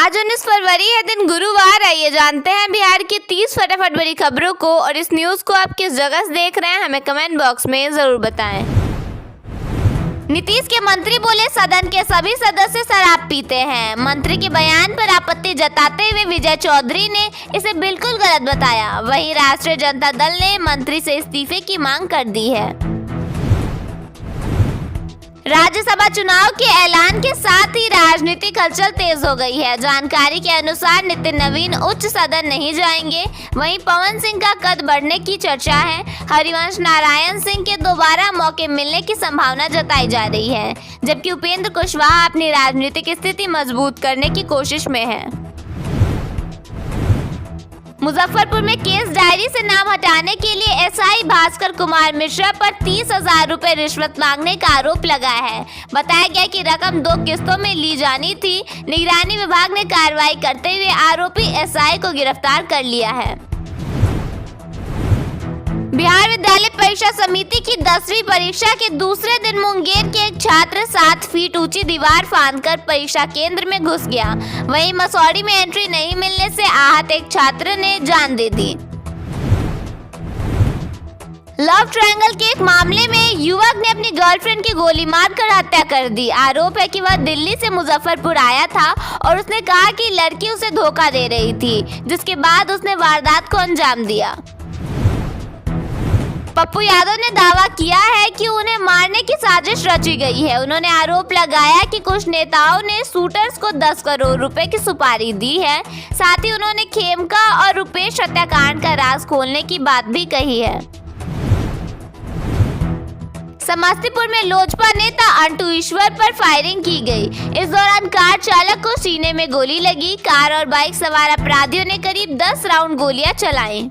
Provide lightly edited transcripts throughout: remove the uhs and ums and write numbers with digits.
आज 19 फरवरी है, दिन गुरुवार। आइए जानते हैं बिहार की 30 फटाफट बड़ी खबरों को। और इस न्यूज को आप किस जगह से देख रहे हैं, हमें कमेंट बॉक्स में जरूर बताएं। नीतीश के मंत्री बोले सदन के सभी सदस्य शराब पीते हैं। मंत्री के बयान पर आपत्ति जताते हुए विजय चौधरी ने इसे बिल्कुल गलत बताया। वहीं राष्ट्रीय जनता दल ने मंत्री से इस्तीफे की मांग कर दी है। राज्यसभा चुनाव के ऐलान के साथ ही राजनीतिक हलचल तेज हो गई है। जानकारी के अनुसार नितिन नवीन उच्च सदन नहीं जाएंगे। वहीं पवन सिंह का कद बढ़ने की चर्चा है। हरिवंश नारायण सिंह के दोबारा मौके मिलने की संभावना जताई जा रही है, जबकि उपेंद्र कुशवाहा अपनी राजनीतिक स्थिति मजबूत करने की कोशिश में है। मुजफ्फरपुर में केस डायरी से नाम हटाने के लिए एसआई भास्कर कुमार मिश्रा पर 30,000 रुपए रिश्वत मांगने का आरोप लगा है। बताया गया कि रकम 2 किस्तों में ली जानी थी। निगरानी विभाग ने कार्रवाई करते हुए आरोपी एसआई को गिरफ्तार कर लिया है। बिहार विद्यालय परीक्षा समिति की 10वीं परीक्षा के दूसरे दिन मुंगेर के एक छात्र 7 फीट ऊंची दीवार फांदकर परीक्षा केंद्र में घुस गया। वहीं मसौड़ी में एंट्री नहीं मिलने से आहत एक छात्र ने जान दे दी। लव ट्रायंगल के एक मामले में युवक ने अपनी गर्लफ्रेंड की गोली मारकर हत्या कर दी। आरोप है कि वह दिल्ली से मुजफ्फरपुर आया था और उसने कहा कि लड़की उसे धोखा दे रही थी, जिसके बाद उसने वारदात को अंजाम दिया। पप्पू यादव ने दावा किया है कि उन्हें मारने की साजिश रची गई है। उन्होंने आरोप लगाया कि कुछ नेताओं ने शूटर्स को 10 करोड़ रुपए की सुपारी दी है। साथ ही उन्होंने खेमका और रुपेश हत्याकांड का राज खोलने की बात भी कही है। समस्तीपुर में लोजपा नेता अंटू ईश्वर पर फायरिंग की गई। इस दौरान कार चालक को सीने में गोली लगी। कार और बाइक सवार अपराधियों ने करीब 10 राउंड गोलियां चलाई।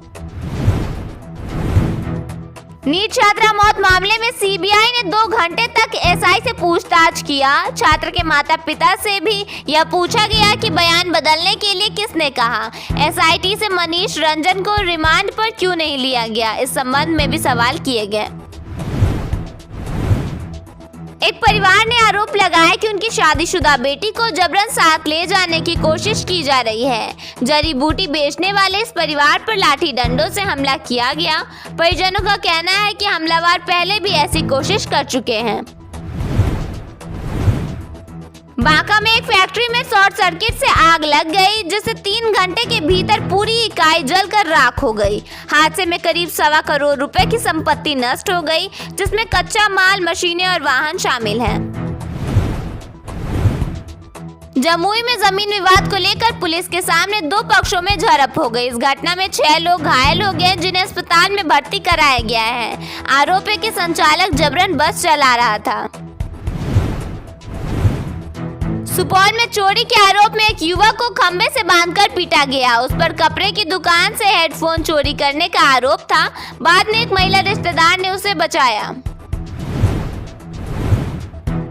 नीट छात्रा मौत मामले में सीबीआई ने 2 घंटे तक एसआई से पूछताछ किया। छात्र के माता पिता से भी यह पूछा गया कि बयान बदलने के लिए किसने कहा। एसआईटी से मनीष रंजन को रिमांड पर क्यों नहीं लिया गया, इस संबंध में भी सवाल किए गए। एक परिवार ने आरोप लगाया कि उनकी शादीशुदा बेटी को जबरन साथ ले जाने की कोशिश की जा रही है। जड़ी बूटी बेचने वाले इस परिवार पर लाठी डंडों से हमला किया गया। परिजनों का कहना है कि हमलावर पहले भी ऐसी कोशिश कर चुके हैं। बांका में एक फैक्ट्री में शॉर्ट सर्किट से आग लग गई, जिससे 3 घंटे के भीतर पूरी इकाई जलकर राख हो गई। हादसे में करीब 1.25 करोड़ रुपए की संपत्ति नष्ट हो गई, जिसमें कच्चा माल, मशीनें और वाहन शामिल हैं। जमुई में जमीन विवाद को लेकर पुलिस के सामने 2 पक्षों में झड़प हो गई। इस घटना में 6 लोग घायल हो गए, जिन्हें अस्पताल में भर्ती कराया गया है। आरोप है कि संचालक जबरन बस चला रहा था। सुपौल में चोरी के आरोप में एक युवक को खंबे से बांधकर पीटा गया। उस पर कपड़े की दुकान से हेडफोन चोरी करने का आरोप था। बाद में एक महिला रिश्तेदार ने उसे बचाया।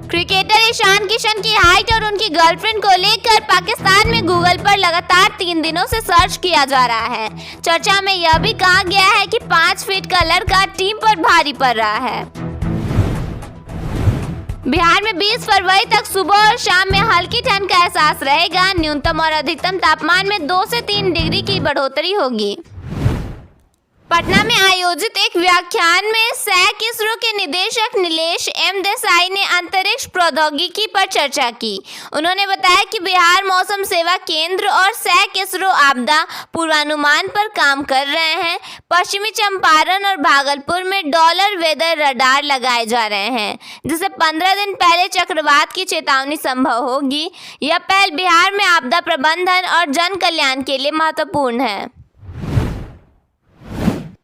क्रिकेटर ईशान किशन की हाइट और उनकी गर्लफ्रेंड को लेकर पाकिस्तान में गूगल पर लगातार 3 दिनों से सर्च किया जा रहा है। चर्चा में यह भी कहा गया है कि 5 फीट का लड़का टीम पर भारी पड़ रहा है। बिहार में 20 फरवरी तक सुबह और शाम में हल्की ठंड का एहसास रहेगा। न्यूनतम और अधिकतम तापमान में 2 से 3 डिग्री की बढ़ोतरी होगी। पटना में आयोजित एक व्याख्यान में सैक इसरो के निदेशक नीलेश एम देसाई ने अंतरिक्ष प्रौद्योगिकी पर चर्चा की। उन्होंने बताया कि बिहार मौसम सेवा केंद्र और सैक इसरो आपदा पूर्वानुमान पर काम कर रहे हैं। पश्चिमी चंपारण और भागलपुर में डॉलर वेदर रडार लगाए जा रहे हैं, जिससे 15 दिन पहले चक्रवात की चेतावनी संभव होगी। यह पहल बिहार में आपदा प्रबंधन और जन कल्याण के लिए महत्वपूर्ण है।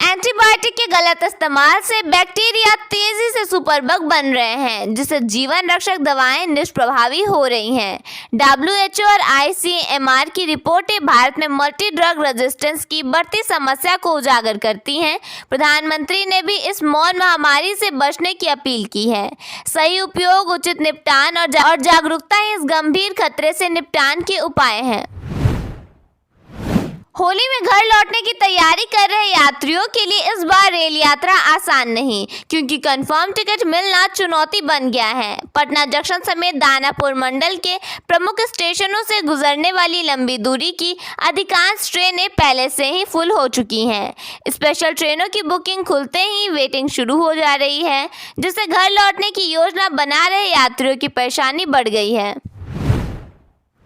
एंटीबायोटिक के गलत इस्तेमाल से बैक्टीरिया तेजी से सुपरबग बन रहे हैं, जिससे जीवन रक्षक दवाएं निष्प्रभावी हो रही हैं। WHO और ICMR की रिपोर्टें भारत में मल्टी ड्रग रेजिस्टेंस की बढ़ती समस्या को उजागर करती हैं। प्रधानमंत्री ने भी इस मौन महामारी से बचने की अपील की है। सही उपयोग, उचित निपटान और जागरूकता इस गंभीर खतरे से निपटान के उपाय हैं। होली में घर लौटने की तैयारी कर रहे यात्रियों के लिए इस बार रेल यात्रा आसान नहीं, क्योंकि कंफर्म टिकट मिलना चुनौती बन गया है। पटना जंक्शन समेत दानापुर मंडल के प्रमुख स्टेशनों से गुजरने वाली लंबी दूरी की अधिकांश ट्रेनें पहले से ही फुल हो चुकी हैं। स्पेशल ट्रेनों की बुकिंग खुलते ही वेटिंग शुरू हो जा रही है, जिससे घर लौटने की योजना बना रहे यात्रियों की परेशानी बढ़ गई है।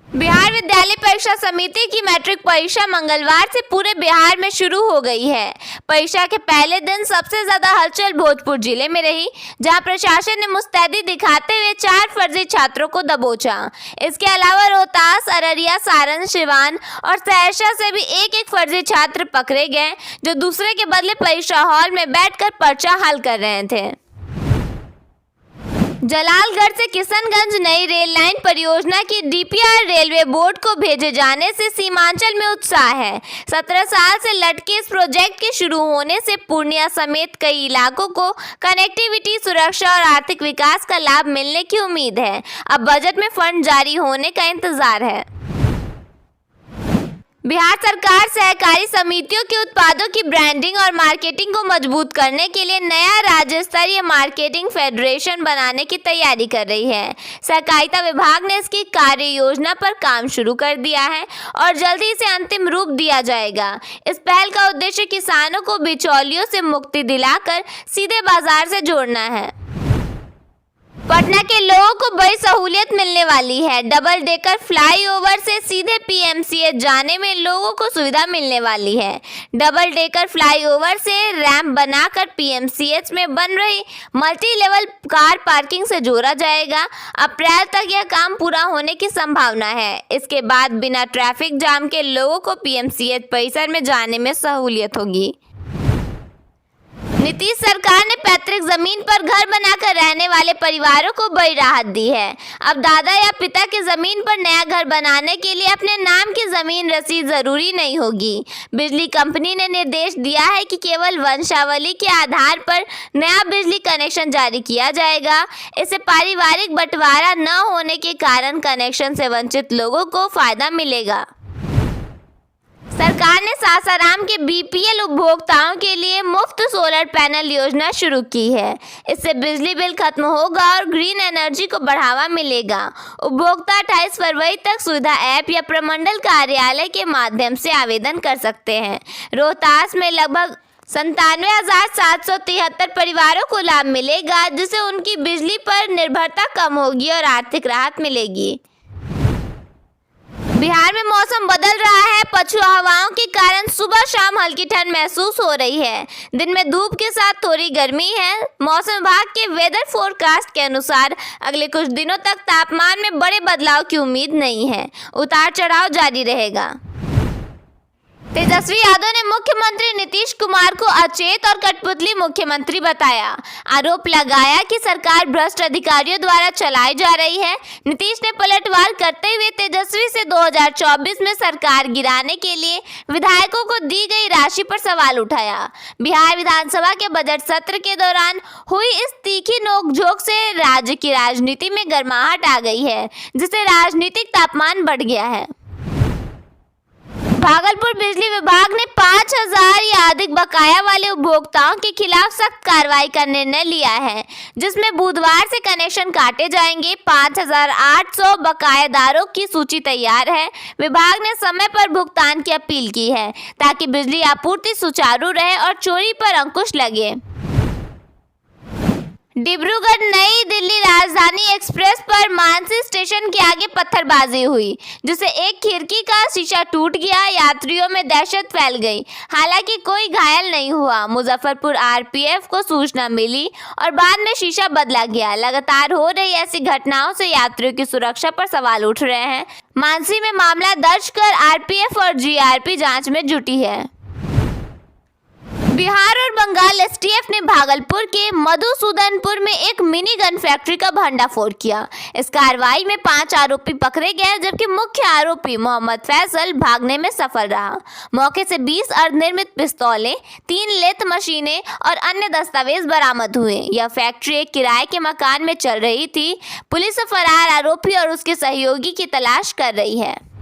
बिहार विद्यालय परीक्षा समिति की मैट्रिक परीक्षा मंगलवार से पूरे बिहार में शुरू हो गई है। परीक्षा के पहले दिन सबसे ज्यादा हलचल भोजपुर जिले में रही, जहां प्रशासन ने मुस्तैदी दिखाते हुए 4 फर्जी छात्रों को दबोचा। इसके अलावा रोहतास, अररिया, सारण, सिवान और सहरसा से भी एक फर्जी छात्र पकड़े गए, जो दूसरे के बदले परीक्षा हॉल में बैठकर पर्चा हल कर रहे थे। जलालगढ़ से किशनगंज नई रेल लाइन परियोजना की डीपीआर रेलवे बोर्ड को भेजे जाने से सीमांचल में उत्साह है। 17 साल से लटके इस प्रोजेक्ट के शुरू होने से पूर्णिया समेत कई इलाकों को कनेक्टिविटी, सुरक्षा और आर्थिक विकास का लाभ मिलने की उम्मीद है। अब बजट में फंड जारी होने का इंतजार है। बिहार सरकार सहकारी समितियों के उत्पादों की ब्रांडिंग और मार्केटिंग को मजबूत करने के लिए नया राज्य स्तरीय मार्केटिंग फेडरेशन बनाने की तैयारी कर रही है। सहकारिता विभाग ने इसकी कार्य योजना पर काम शुरू कर दिया है और जल्दी इसे अंतिम रूप दिया जाएगा। इस पहल का उद्देश्य किसानों को बिचौलियों से मुक्ति दिलाकर सीधे बाजार से जोड़ना है। पटना के लोगों को बड़ी सहूलियत मिलने वाली है। डबल डेकर फ्लाईओवर से सीधे पीएमसीएच जाने में लोगों को सुविधा मिलने वाली है। डबल डेकर फ्लाईओवर से रैंप बनाकर पीएमसीएच में बन रही मल्टी लेवल कार पार्किंग से जोड़ा जाएगा। अप्रैल तक यह काम पूरा होने की संभावना है। इसके बाद बिना ट्रैफिक जाम के लोगों को पीएमसीएच परिसर में जाने में सहूलियत होगी। नीतीश सरकार ने पैतृक जमीन पर घर बनाकर रहने वाले परिवारों को बड़ी राहत दी है। अब दादा या पिता की जमीन पर नया घर बनाने के लिए अपने नाम की जमीन रसीद जरूरी नहीं होगी। बिजली कंपनी ने निर्देश दिया है कि केवल वंशावली के आधार पर नया बिजली कनेक्शन जारी किया जाएगा। इससे पारिवारिक बंटवारा न होने के कारण कनेक्शन से वंचित लोगों को फायदा मिलेगा। सरकार ने सासाराम के बीपीएल उपभोक्ताओं के लिए मुफ्त सोलर पैनल योजना शुरू की है। इससे बिजली बिल खत्म होगा और ग्रीन एनर्जी को बढ़ावा मिलेगा। उपभोक्ता 28 फरवरी तक सुविधा ऐप या प्रमंडल कार्यालय के माध्यम से आवेदन कर सकते हैं। रोहतास में लगभग 97,773 परिवारों को लाभ मिलेगा, जिससे उनकी बिजली पर निर्भरता कम होगी और आर्थिक राहत मिलेगी। बिहार में मौसम बदल रहा है। पछुआ हवाओं के कारण सुबह शाम हल्की ठंड महसूस हो रही है। दिन में धूप के साथ थोड़ी गर्मी है। मौसम विभाग के वेदर फोरकास्ट के अनुसार अगले कुछ दिनों तक तापमान में बड़े बदलाव की उम्मीद नहीं है। उतार चढ़ाव जारी रहेगा। तेजस्वी यादव ने मुख्यमंत्री नीतीश कुमार को अचेत और कठपुतली मुख्यमंत्री बताया। आरोप लगाया कि सरकार भ्रष्ट अधिकारियों द्वारा चलाई जा रही है। नीतीश ने पलटवार करते हुए तेजस्वी से 2024 में सरकार गिराने के लिए विधायकों को दी गई राशि पर सवाल उठाया। बिहार विधानसभा के बजट सत्र के दौरान हुई इस तीखी नोकझोंक से राज्य की राजनीति में गर्माहट आ गई है, जिससे राजनीतिक तापमान बढ़ गया है। भागलपुर बिजली विभाग ने 5,000 या अधिक बकाया वाले उपभोक्ताओं के खिलाफ सख्त कार्रवाई का निर्णय लिया है, जिसमें बुधवार से कनेक्शन काटे जाएंगे। 5,800 बकायादारों की सूची तैयार है। विभाग ने समय पर भुगतान की अपील की है, ताकि बिजली आपूर्ति सुचारू रहे और चोरी पर अंकुश लगे। डिब्रूगढ़ नई दिल्ली राजधानी एक्सप्रेस पर मानसी स्टेशन के आगे पत्थरबाजी हुई, जिससे एक खिड़की का शीशा टूट गया। यात्रियों में दहशत फैल गई। हालांकि कोई घायल नहीं हुआ। मुजफ्फरपुर आरपीएफ को सूचना मिली और बाद में शीशा बदला गया। लगातार हो रही ऐसी घटनाओं से यात्रियों की सुरक्षा पर सवाल उठ रहे हैं। मानसी में मामला दर्ज कर आरपीएफ और जीआरपी जांच में जुटी है। बिहार और बंगाल एसटीएफ ने भागलपुर के मधुसूदनपुर में एक मिनी गन फैक्ट्री का भंडाफोड़ किया। इस कार्रवाई में 5 आरोपी पकड़े गए, जबकि मुख्य आरोपी मोहम्मद फैसल भागने में सफल रहा। मौके से 20 अर्धनिर्मित पिस्तौलें, 3 लेथ मशीनें और अन्य दस्तावेज बरामद हुए। यह फैक्ट्री एक किराए के मकान में चल रही थी। पुलिस फरार आरोपी और उसके सहयोगी की तलाश कर रही है।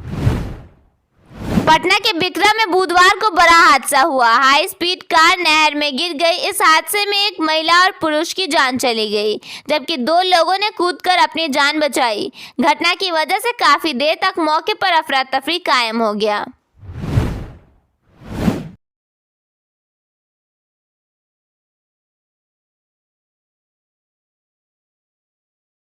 पटना के बिकरा में बुधवार को बड़ा हादसा हुआ। हाई स्पीड कार नहर में गिर गई। इस हादसे में एक महिला और पुरुष की जान चली गई, जबकि 2 लोगों ने कूदकर अपनी जान बचाई। घटना की वजह से काफी देर तक मौके पर अफरा तफरी कायम हो गया।